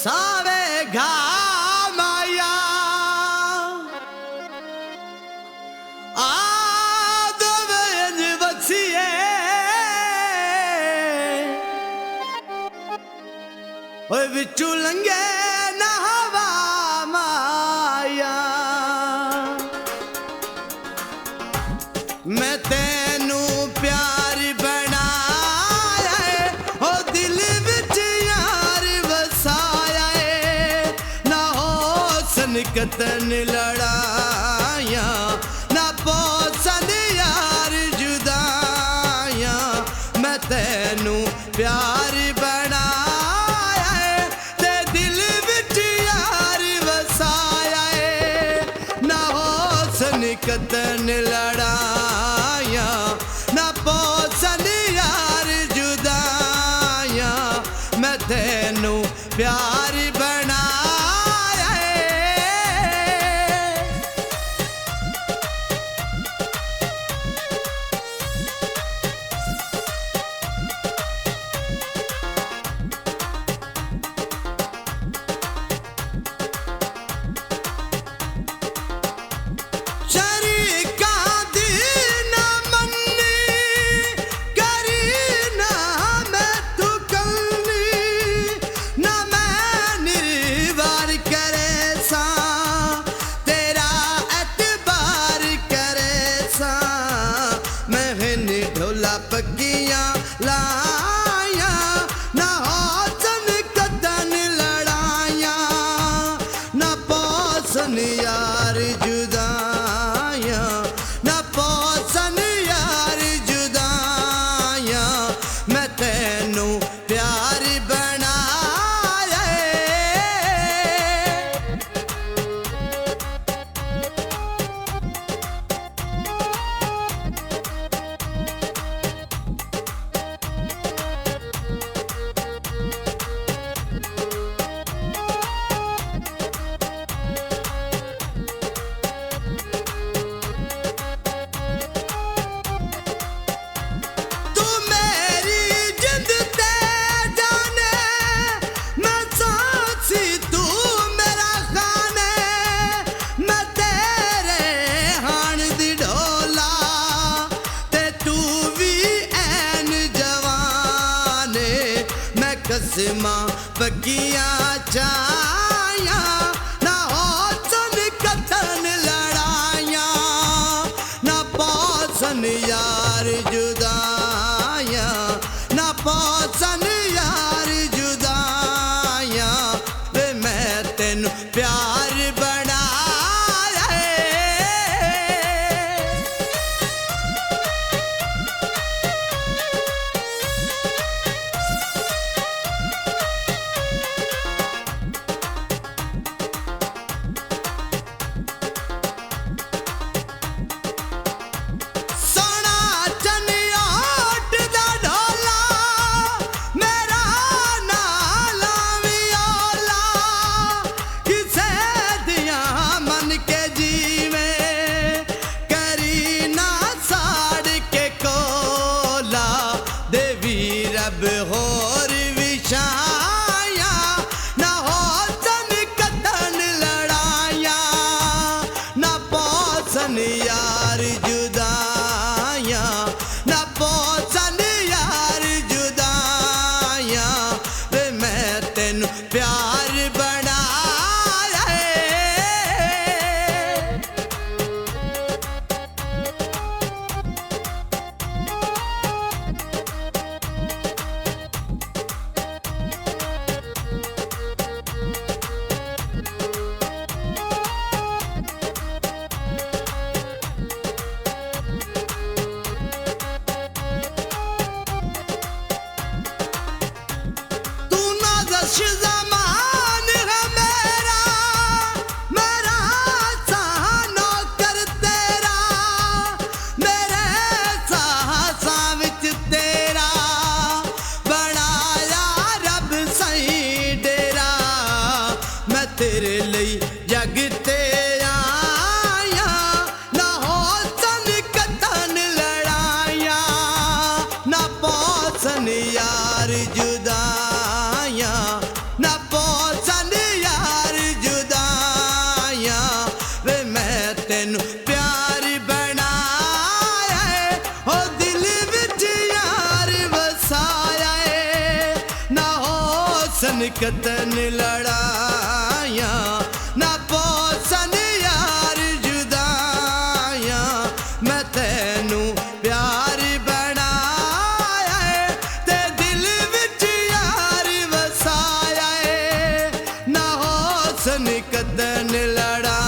सावे घामाया आदवेज बचिए ओए बिचू लंगे ना हवा माया मैं तेनू प्यार बनाया ओ दिल विच यार वसाया ना हो सनकतन लड़ाया ना पोसन यार जुदाया मैं तेनू प्यार बनाया ते दिल विच यार वसाया ना हो सनकतन लड़ाया ना पोसन यार जुदाया मैं तेनू प्यार बनाया पगियां लाया ना हो सनकतन लड़ाया ना पोसन यार जुदाया ना पोसन यार जुदाया मैं तेनू प्यार बनाया कसमा पगियां चाया ना हो सनकतन लड़ाया ना पोसन यार जुदाया ना पोसन यार जुदाया वे मैं तेनू प्यार बनाया रब होर विछाया ना हो सनकतन लड़ाया ना पोसन यार जुदाया ना पोसन यार जुदाया वे मैं तेनू प्यार बनाया ज़मान है मेरा मेरा सानो कर तेरा मेरे साहसां विच तेरा बनाया रब सही डेरा मैं तेरे लिए जग ते आया ना हो सनकतन लड़ाया ना पोसन यार जुदाया ना पोसा कतन लड़ाया ना पोसन यार जुदाया मैं तेनू प्यार बनाया है ते दिल विच यार वसाया है ना होसन कतन लड़ा